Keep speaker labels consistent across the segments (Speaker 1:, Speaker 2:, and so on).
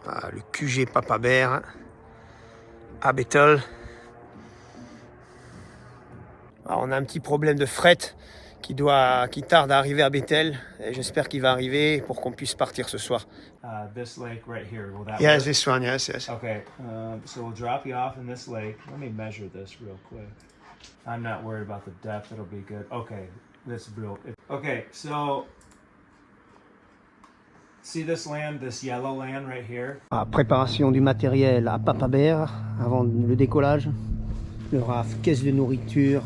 Speaker 1: Ah, le QG Papa Bear à Bethel. Alors, on a un petit problème de fret qui tarde à arriver à Bethel. Et j'espère qu'il va arriver pour qu'on puisse partir ce soir.
Speaker 2: This lake right here, will that
Speaker 1: Yes,
Speaker 2: work?
Speaker 1: this one, yes.
Speaker 2: Okay, so we'll drop you off in this lake. Let me measure this real quick. I'm not worried about the depth, it'll be good. Okay, this real. Okay, so see this land, this yellow land right here?
Speaker 1: Préparation du matériel à Papa Bear avant le décollage. Le raft, caisse de nourriture,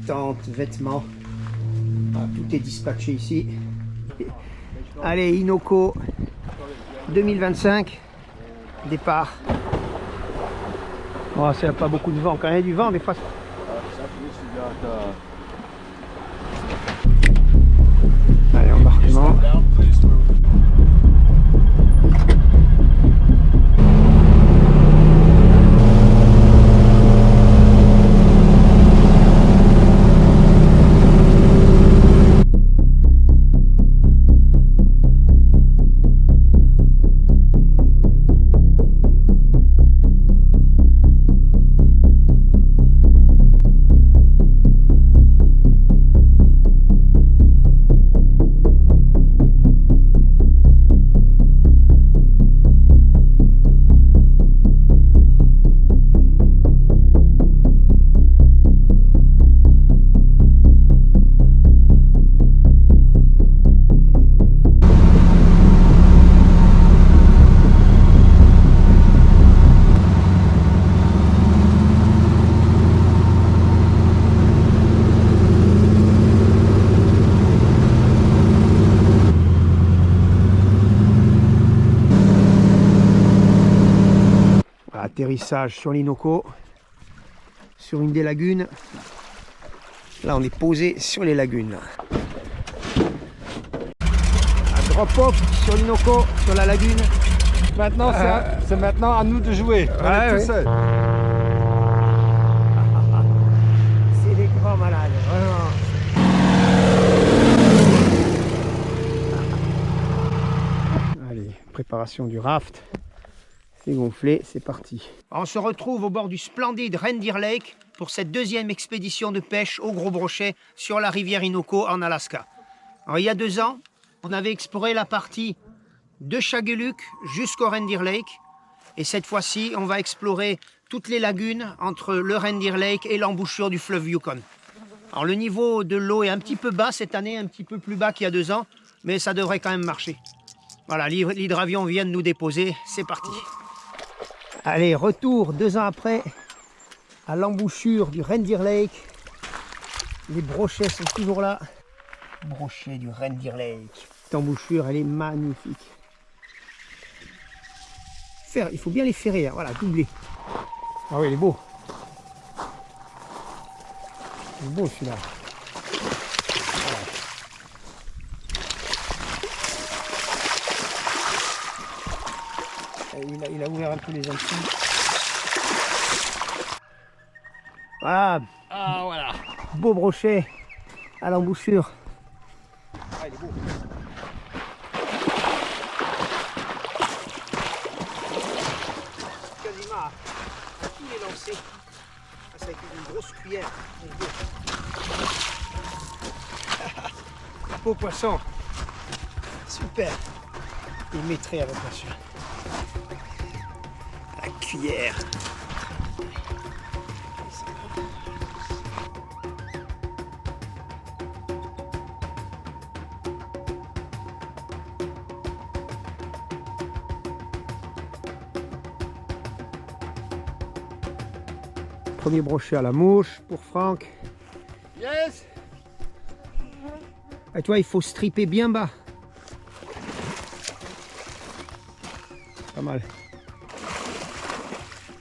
Speaker 1: tente, vêtements. Tout est dispatché ici. Allez, Innoko 2025, départ. Oh, c'est pas beaucoup de vent, quand il y a du vent, des fois. Allez, embarquement. Atterrissage sur l'Innoko, sur une des lagunes. Là, on est posé sur les lagunes. Un drop-off sur l'Innoko, sur la lagune.
Speaker 3: Maintenant, c'est maintenant à nous de jouer. On est tout seul.
Speaker 1: C'est des grands malades, vraiment. Allez, préparation du raft. C'est gonflé, c'est parti. On se retrouve au bord du splendide Reindeer Lake pour cette deuxième expédition de pêche au gros brochet sur la rivière Innoko en Alaska. Alors, il y a 2 ans, on avait exploré la partie de Shageluk jusqu'au Reindeer Lake. Et cette fois-ci, on va explorer toutes les lagunes entre le Reindeer Lake et l'embouchure du fleuve Yukon. Alors, le niveau de l'eau est un petit peu bas cette année, un petit peu plus bas qu'il y a 2 ans, mais ça devrait quand même marcher. Voilà, l'hydravion vient de nous déposer, c'est parti. Allez, retour 2 ans après à l'embouchure du Reindeer Lake. Les brochets sont toujours là. Brochet du Reindeer Lake. Cette embouchure, elle est magnifique. Il faut bien les ferrer, hein. Voilà, doubler. Ah oui, il est beau. Il est beau celui-là. Il a ouvert un peu les entrées. Voilà.
Speaker 3: Ah voilà.
Speaker 1: Beau brochet à l'embouchure.
Speaker 3: Ah, il est beau.
Speaker 1: Quasiment à tous les lancers. C'est avec une grosse cuillère. Beau poisson. Super. Il mettrait avec la suite. La cuillère. Premier brochet à la mouche pour Franck.
Speaker 3: Yes.
Speaker 1: Et toi, il faut stripper bien bas. Pas mal.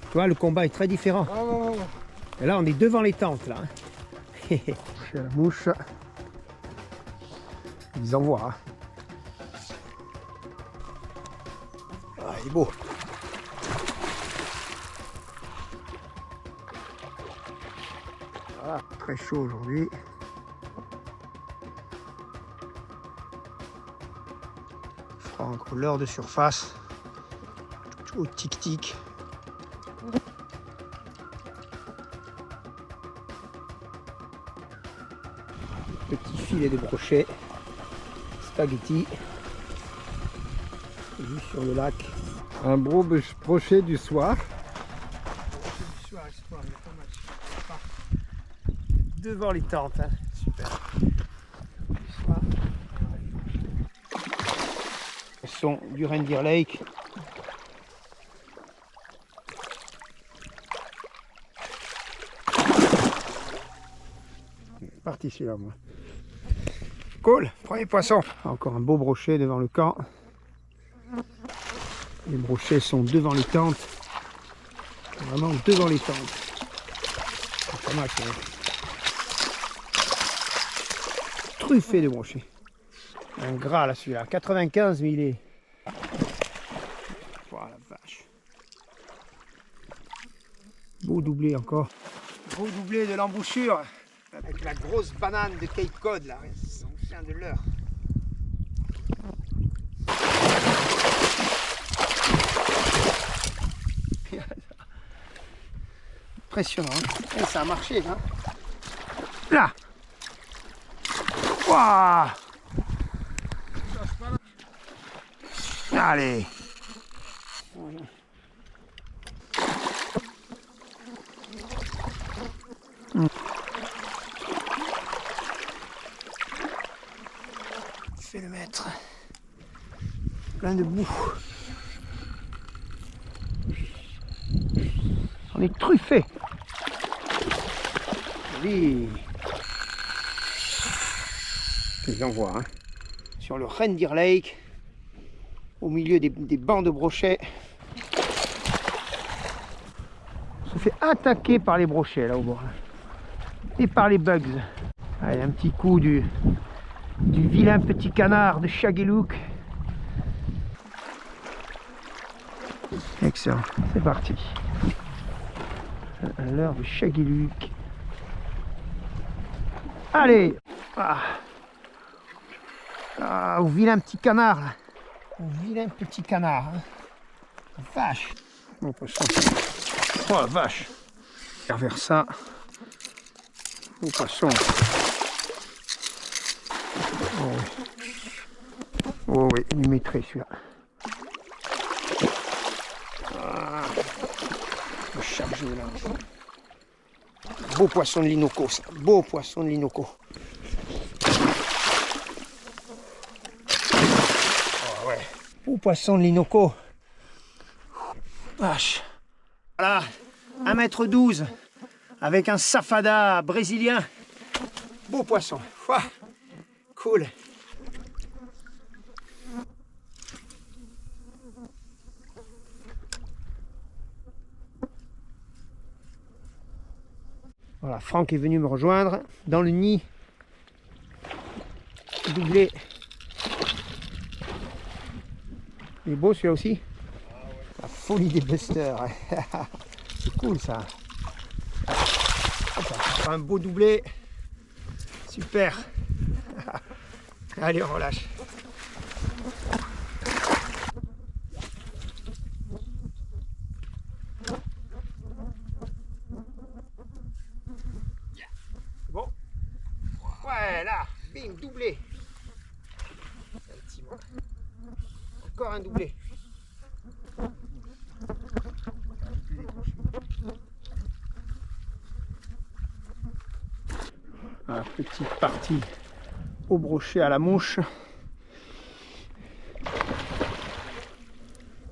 Speaker 1: Tu vois, le combat est très différent.
Speaker 3: Oh.
Speaker 1: Et là, on est devant les tentes, là. Chez la mouche. Ils envoient. Hein. Ah, il est beau. Ah, très chaud aujourd'hui. Franck, rouleur de surface. au tic-tic. Petit filet de brochet, spaghetti, vu sur le lac.
Speaker 3: Un gros brochet du soir.
Speaker 1: Devant les tentes, hein. Super. Son du Reindeer Lake. Parti celui-là, moi. Cool, premier poisson. Encore un beau brochet devant le camp. Les brochets sont devant les tentes. Vraiment devant les tentes. C'est pas mal, ça. Truffé de brochets. Un gras là celui-là. 95 mais il est. Voilà, la vache. Beau doublé encore. Beau doublé de l'embouchure. Avec la grosse banane de Cape Cod là. On tient de l'heure. Impressionnant. Hein. Et ça a marché là. Là. Waouh. Allez. Voilà. Fais le mettre. Plein de boue. On est truffé. Oui. Je les envoie. Hein. Sur le Reindeer Lake. Au milieu des bancs de brochets. On se fait attaquer par les brochets là au bord. Et par les bugs. Allez, un petit coup du vilain petit canard de Shaggy Luke. Excellent, c'est parti. À l'heure de Shaggy Luke. Allez. Au vilain petit canard là. Au vilain petit canard. Hein. Vache. Bon poisson. Oh la vache. Vers ça. Au poisson. Oh oui, il mettrait celui-là. Chargé là. Beau poisson de l'Inoco, ça. Beau poisson de l'Inoco. Oh ouais. Beau poisson de l'Inoco. Vache. Voilà, 1,12 m avec un safada brésilien. Beau poisson. Ouah. Cool. Voilà, Franck est venu me rejoindre dans le nid. Doublé. Il est beau celui-là aussi. La folie des busters. C'est cool ça. Un beau doublé. Super. Allez, on relâche. Bon. Ouais, là. Bim, doublé. Encore un doublé. Ah, petite partie au brochet à la mouche.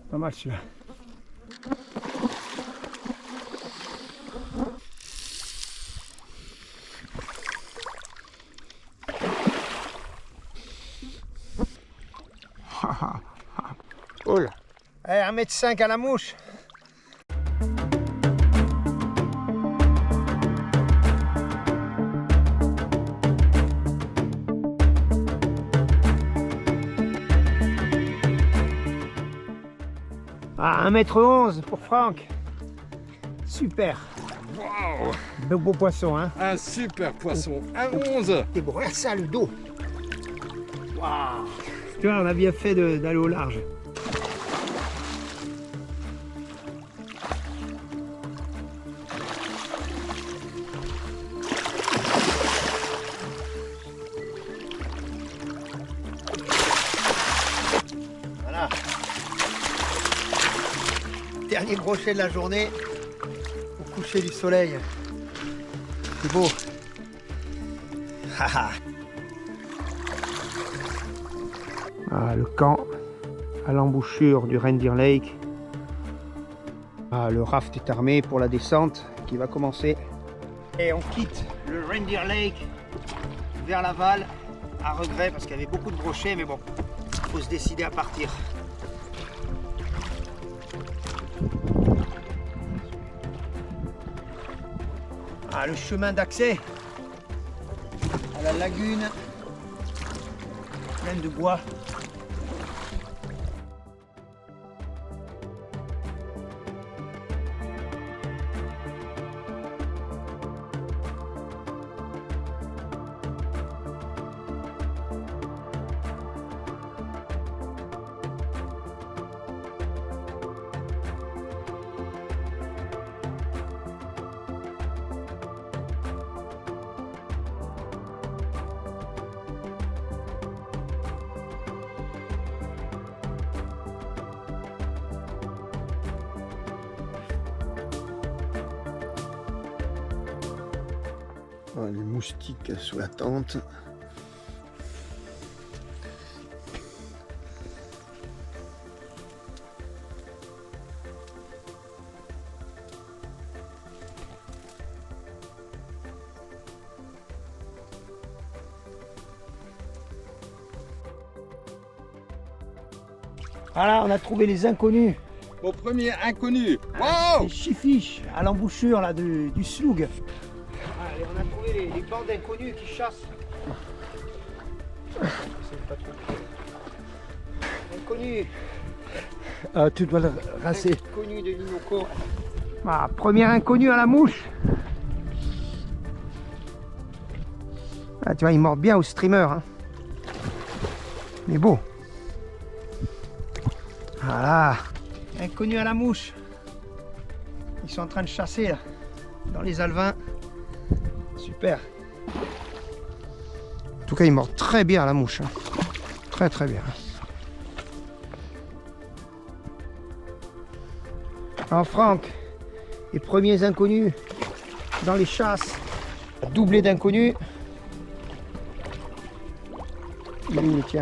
Speaker 1: Pas mal celui-là. Cool. Allez, 1,5 m à la mouche. Ah, 1,11 m pour Franck. Super.
Speaker 3: Wow.
Speaker 1: Beau poisson, hein.
Speaker 3: Un super poisson. Un 11.
Speaker 1: C'est beau, regarde ça, le dos. Waouh. Tu vois, on a bien fait d'aller au large. Dernier brochet de la journée au coucher du soleil. C'est beau. Ah, le camp à l'embouchure du Reindeer Lake. Ah, le raft est armé pour la descente qui va commencer. Et on quitte le Reindeer Lake vers l'aval à regret parce qu'il y avait beaucoup de brochets, mais bon, il faut se décider à partir. Ah, le chemin d'accès à la lagune pleine de bois. Les moustiques sous la tente. Voilà, on a trouvé les inconnus.
Speaker 3: Mon premier inconnu.
Speaker 1: Les chifiches à l'embouchure là du slough. Allez, on a trouvé les bandes d'inconnus qui chassent. Inconnus.
Speaker 3: Tu dois le rincer.
Speaker 1: Inconnu de l'Inoko. Ah, premier inconnu à la mouche. Ah, tu vois, il mord bien au streamer. Hein. Mais beau. Voilà. Inconnu à la mouche. Ils sont en train de chasser là, dans les alevins. Super. En tout cas, il mord très bien à la mouche. Hein. Très très bien. Alors Franck, les premiers inconnus dans les chasses, doublé d'inconnus. Il est où le tien?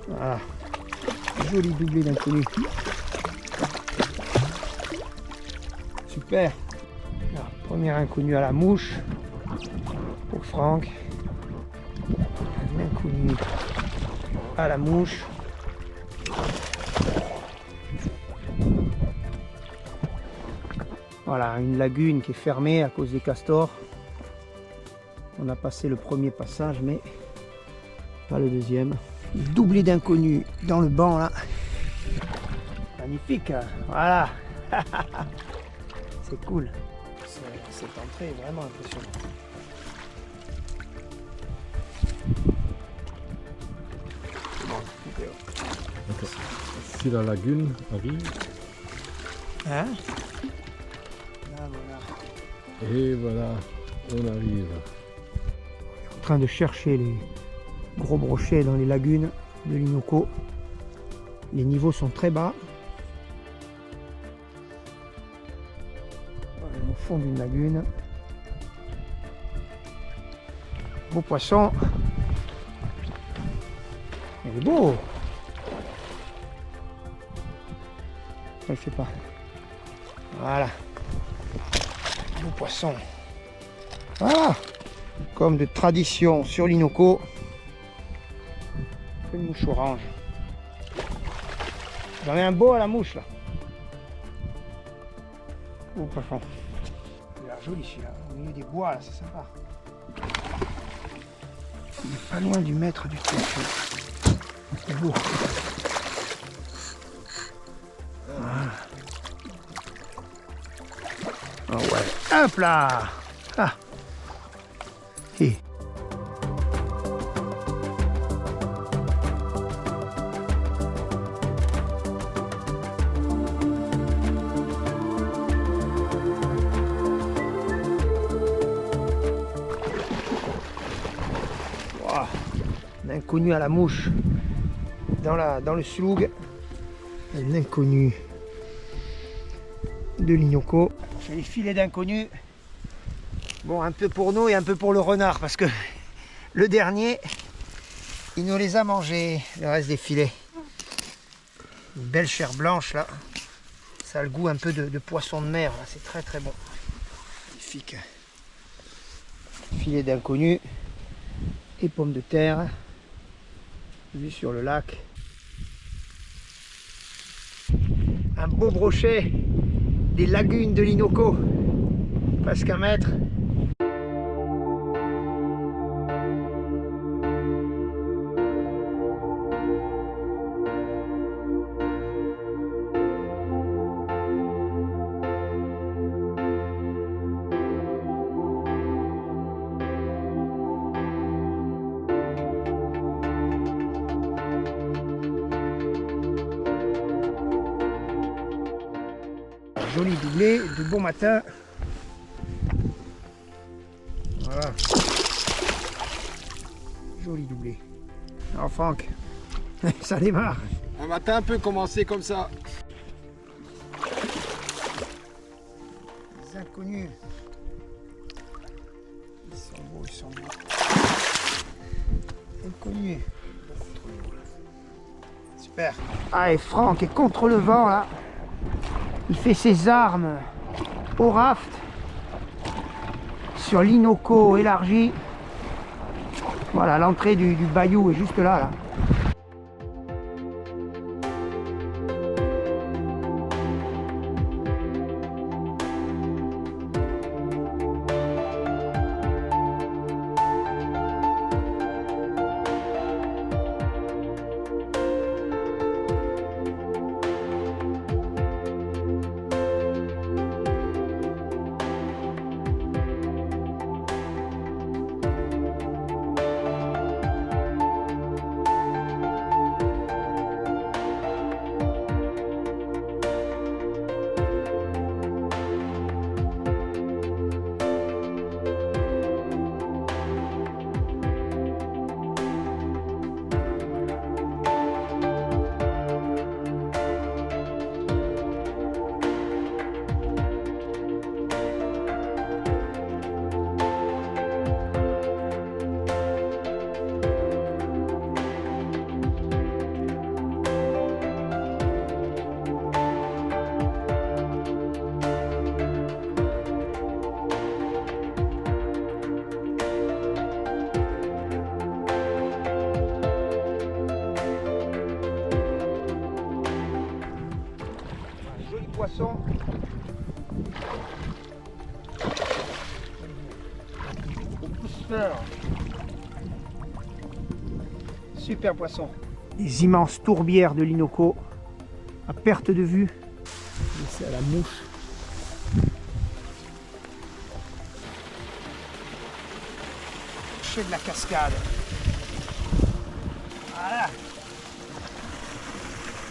Speaker 1: Voilà. Joli doublé d'inconnus. Super. Alors, premier inconnu à la mouche pour Franck. Un inconnu à la mouche. Voilà, une lagune qui est fermée à cause des castors. On a passé le premier passage, mais pas le deuxième. Doublé d'inconnus dans le banc là. Magnifique, hein. Voilà. C'est cool. Cette entrée est vraiment impressionnante.
Speaker 3: Si la lagune arrive.
Speaker 1: Hein? Là, voilà.
Speaker 3: Et voilà, on arrive.
Speaker 1: En train de chercher les gros brochets dans les lagunes de l'Inoko. Les niveaux sont très bas. Voilà, au fond d'une lagune. Beau poisson. Il est beau. Je ne le fais pas. Voilà. Beau poisson. Voilà. Comme de tradition sur l'Inoko. Une mouche orange. J'en ai un beau à la mouche là. Beau poisson. Il a l'air joli celui-là. Au milieu des bois là, c'est sympa. Il est pas loin du maître du truc. C'est beau. Voilà. Oh ouais. Hop là. Ah. Et. Wow. Un inconnu à la mouche dans le slough. L'inconnu de l'Inoko. J'ai les filets d'inconnu. Bon, un peu pour nous et un peu pour le renard parce que le dernier, il nous les a mangés, le reste des filets. Une belle chair blanche là. Ça a le goût un peu de poisson de mer. C'est très très bon. Magnifique. Filet d'inconnu et pommes de terre. Vue sur le lac. Un beau brochet des lagunes de l'Inoko. Presque 1 mètre. Joli doublé, de bon matin. Voilà. Joli doublé. Alors Franck, ça démarre.
Speaker 3: Un matin peut commencer comme ça.
Speaker 1: Les inconnus. Ils sont beaux, ils sont beaux. Inconnus. Super. Ah, et Franck est contre le vent là. Il fait ses armes au raft sur l'Inoko élargi. Voilà, l'entrée du bayou est juste là, là. Poisson. Super poisson. Les immenses tourbières de l'Inoko à perte de vue. C'est à la mouche. Chez de la cascade. Voilà.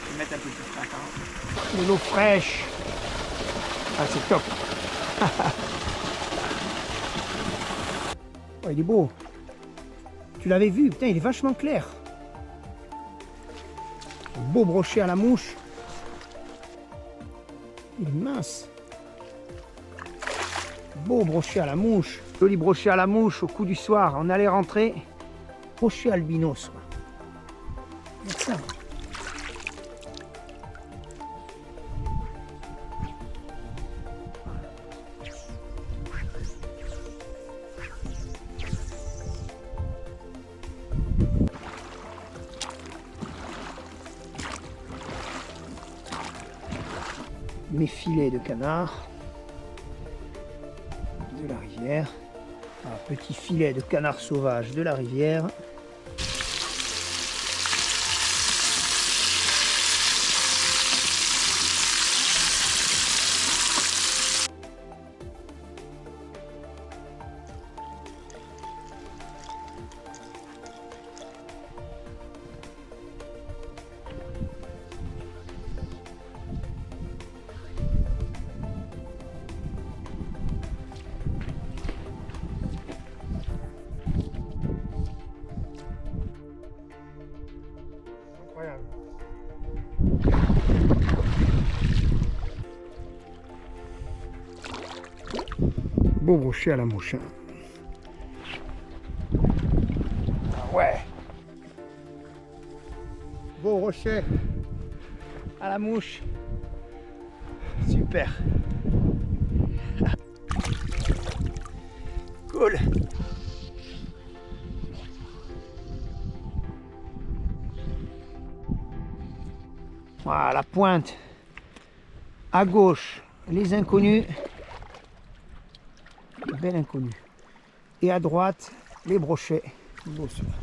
Speaker 1: Je vais mettre un peu plus de temps. De l'eau fraîche. Ah, c'est top. Oh, il est beau. Tu l'avais vu, putain, il est vachement clair. Un beau brochet à la mouche. Il est mince. Beau brochet à la mouche. Joli brochet à la mouche au coup du soir. On allait rentrer. Brochet albinos. Regarde ça. Mes filets de canard de la rivière. Un petit filet de canard sauvage de la rivière. Incroyable. Beau brochet à la mouche. Ah ouais. Beau brochet à la mouche. Super. Cool. Voilà, la pointe. À gauche, les inconnus. Bel inconnu. Et à droite, les brochets. Beau celui-là.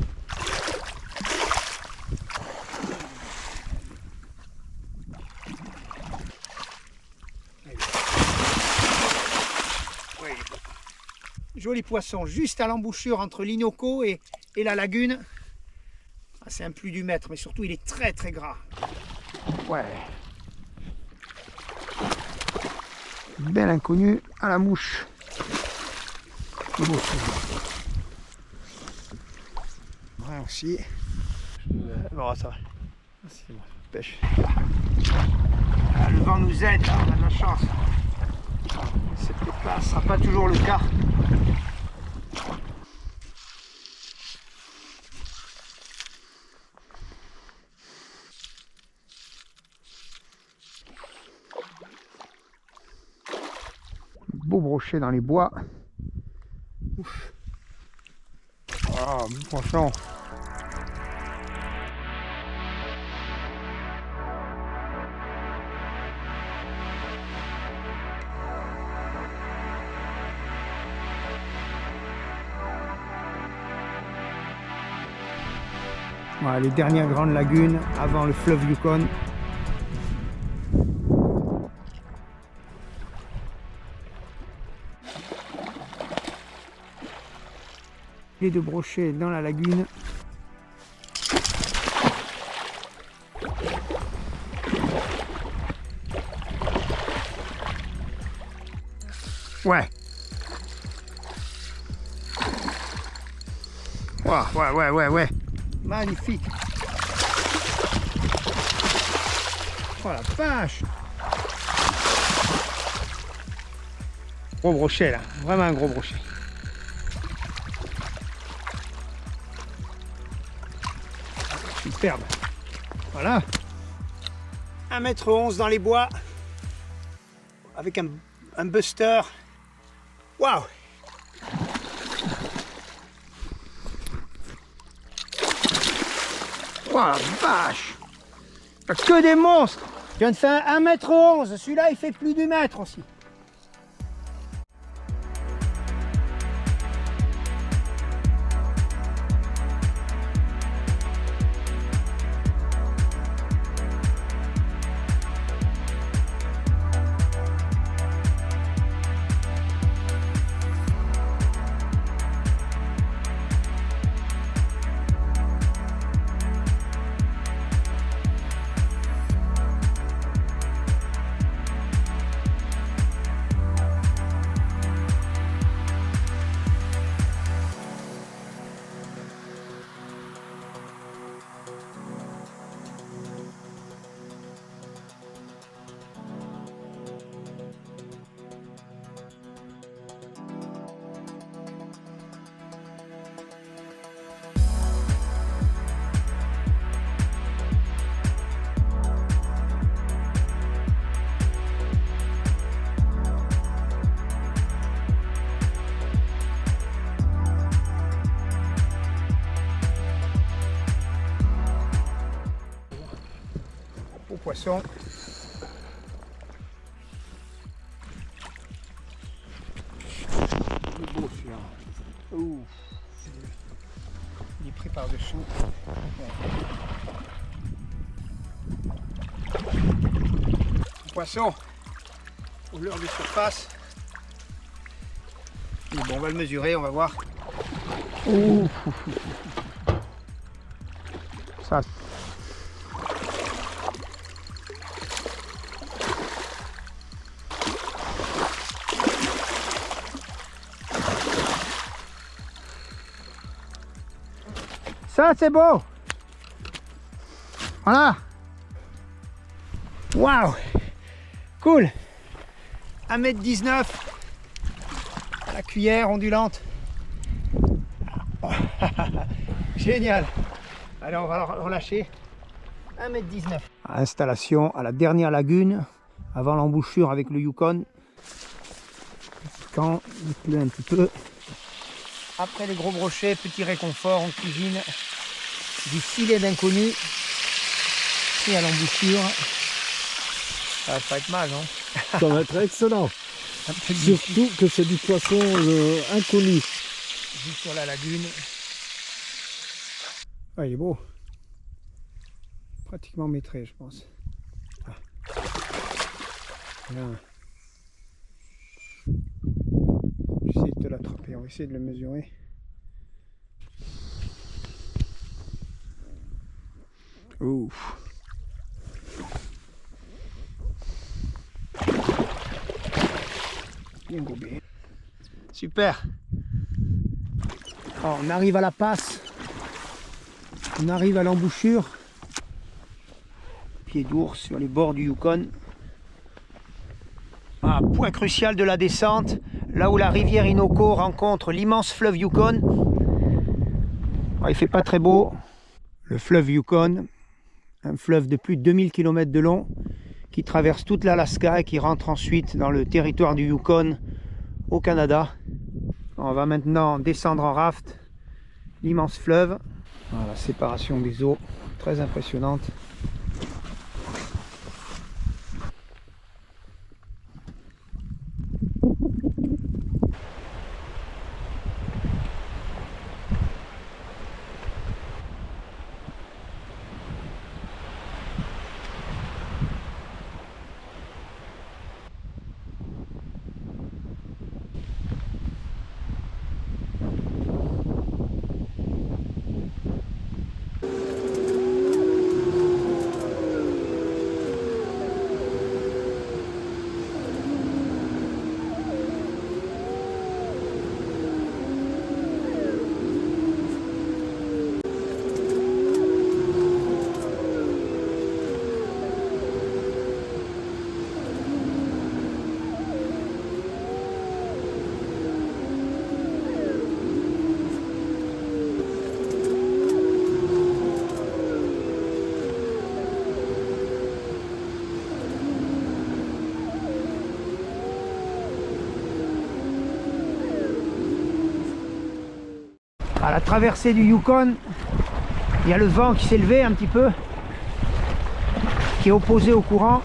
Speaker 1: Joli poisson, juste à l'embouchure entre l'Inoko et la lagune. Ah, c'est un plus du mètre, mais surtout il est très très gras. Ouais. Bel inconnu à la mouche. Beau celui-là. Ouais, aussi. Bon, ça va. C'est bon, pêche. Ah, le vent nous aide, là, on a de la chance. C'est peut-être pas, ce sera pas toujours le cas. Beau brochet dans les bois. Ouf. Ah, franchement. Voilà, les dernières grandes lagunes avant le fleuve Yukon. Les deux brochets dans la lagune. Ouais. Ouais. Magnifique. Oh la vache. Gros brochet là, vraiment un gros brochet. Superbe. Voilà. 1,11 m dans les bois. Avec un buster. Waouh. Oh la vache! Que des monstres! Je viens de faire 1,11 m. Celui-là, il fait plus du mètre aussi. Poisson. Il est beau celui-là. Ouh. Il est pris par-dessous. Poisson. Couleur de surface. Bon, on va le mesurer, on va voir. Ouh. Ça. Ça, c'est beau. Voilà. Waouh. Cool. 1,19 m. La cuillère ondulante. Génial. Allez, on va le relâcher. 1,19 m. Installation à la dernière lagune, avant l'embouchure avec le Yukon. Quand il pleut un petit peu. Après les gros brochets, petit réconfort, on cuisine du filet d'inconnu. Et à l'embouchure, ça va pas être mal, non?
Speaker 3: Ça va être excellent. Surtout que c'est du poisson inconnu.
Speaker 1: Juste sur la lagune. Ah, il est beau. Pratiquement maîtré, je pense. Ah. Bien. J'essaie de l'attraper, on va essayer de le mesurer. Ouf. Bien gobé. Super. Alors, on arrive à la passe. On arrive à l'embouchure. Pied d'ours sur les bords du Yukon. Ah, point crucial de la descente, là où la rivière Innoko rencontre l'immense fleuve Yukon. Alors, il fait pas très beau. Le fleuve Yukon, un fleuve de plus de 2000 km de long, qui traverse toute l'Alaska et qui rentre ensuite dans le territoire du Yukon au Canada. On va maintenant descendre en raft l'immense fleuve. Voilà, la séparation des eaux, très impressionnante. À la traversée du Yukon, il y a le vent qui s'est levé un petit peu, qui est opposé au courant.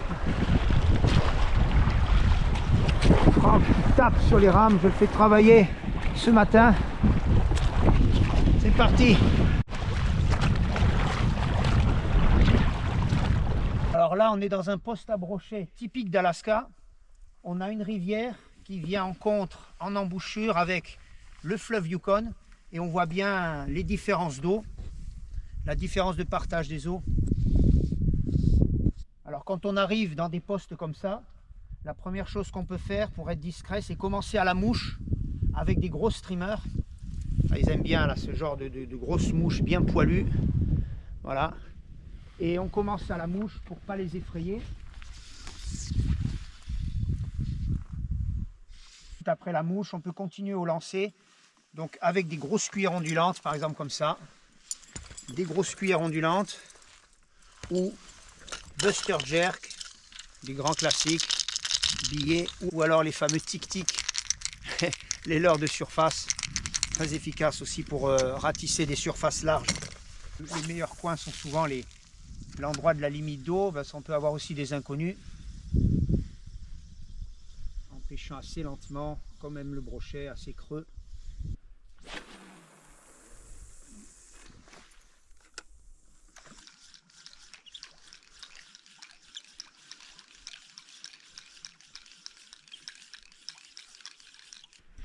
Speaker 1: Franck tape sur les rames, je le fais travailler ce matin. C'est parti. Alors là, on est dans un poste à brochet typique d'Alaska. On a une rivière qui vient en contre, en embouchure avec le fleuve Yukon. Et on voit bien les différences d'eau, la différence de partage des eaux. Alors quand on arrive dans des postes comme ça, la première chose qu'on peut faire pour être discret, c'est commencer à la mouche avec des gros streamers. Enfin, ils aiment bien là, ce genre de grosses mouches bien poilues. Voilà. Et on commence à la mouche pour ne pas les effrayer. Après la mouche, on peut continuer au lancer. Donc avec des grosses cuillères ondulantes, par exemple comme ça, des grosses cuillères ondulantes ou Buster Jerk, des grands classiques, billets ou alors les fameux tic-tic, les leurres de surface, très efficaces aussi pour ratisser des surfaces larges. Les meilleurs coins sont souvent l'endroit de la limite d'eau, on peut avoir aussi des inconnus. En pêchant assez lentement, comme même le brochet, assez creux.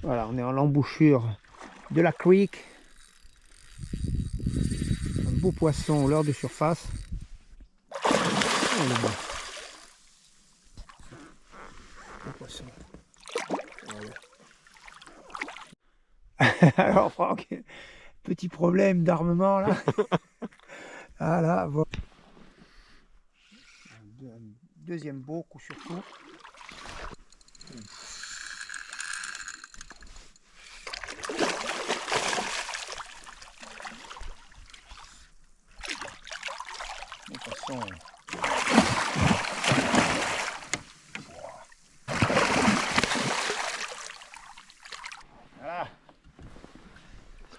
Speaker 1: Voilà, on est en l'embouchure de la creek. Un beau poisson, leurre de surface. Oh, il est beau. Beau poisson. Voilà. Alors Franck, petit problème d'armement là. Ah là, voilà. Un deuxième beau coup sur coup. Voilà.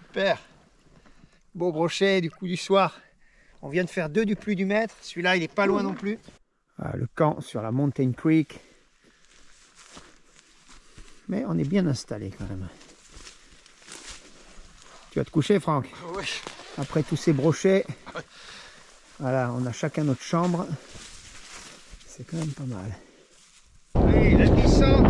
Speaker 1: Super. Beau brochet du coup du soir. On vient de faire 2 du plus du mètre. Celui-là, il est pas loin non plus. Ah, le camp sur la Mountain Creek. Mais on est bien installé quand même. Tu vas te coucher, Franck?
Speaker 3: Oui.
Speaker 1: Après tous ces brochets. Voilà, on a chacun notre chambre. C'est quand même pas mal. Oui, la descente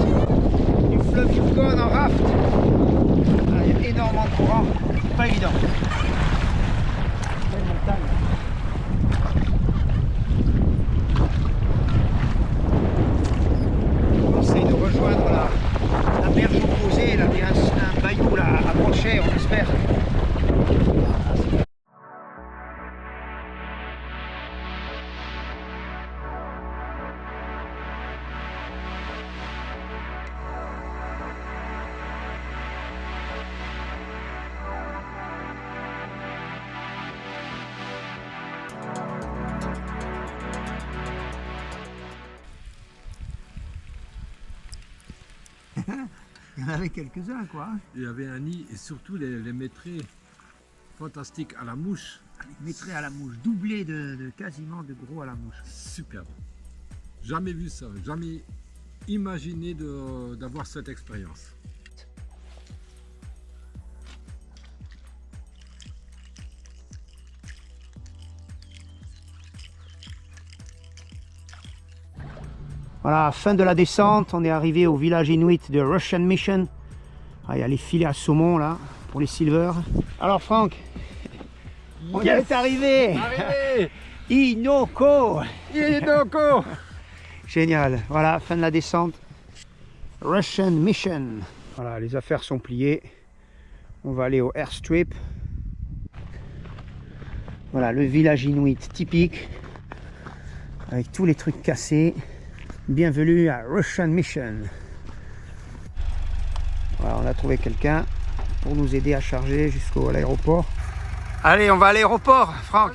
Speaker 1: du fleuve Yukon en raft. Ah, il y a énormément de courant. C'est pas évident. Belle montagne. On essaye de rejoindre la berge opposée. Là, il y a un bayou là, à brochet, on espère. Il y en avait quelques-uns, quoi.
Speaker 3: Il y avait un nid et surtout les maîtrés fantastiques à la mouche.
Speaker 1: Les maîtrés à la mouche, doublé de quasiment de gros à la mouche.
Speaker 3: Superbe. Jamais vu ça, jamais imaginé d'avoir cette expérience.
Speaker 1: Voilà, fin de la descente, on est arrivé au village inuit de Russian Mission. Ah, il y a les filets à saumon là, pour les silver. Alors Franck, on est arrivé. Innoko.
Speaker 3: Innoko.
Speaker 1: Génial, voilà, fin de la descente. Russian Mission. Voilà, les affaires sont pliées. On va aller au airstrip. Voilà, le village inuit typique. Avec tous les trucs cassés. Bienvenue à Russian Mission. Voilà, on a trouvé quelqu'un pour nous aider à charger jusqu'à l'aéroport. Allez, on va à l'aéroport, Franck.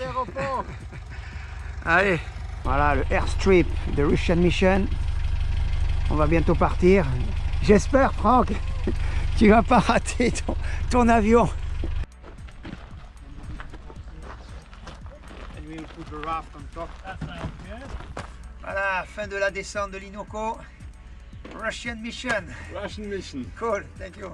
Speaker 1: Allez, voilà le airstrip de Russian Mission. On va bientôt partir. J'espère, Franck, tu vas pas rater ton avion. Voilà, fin de la descente de l'Innoko. Russian Mission.
Speaker 3: Russian Mission.
Speaker 1: Cool, thank you.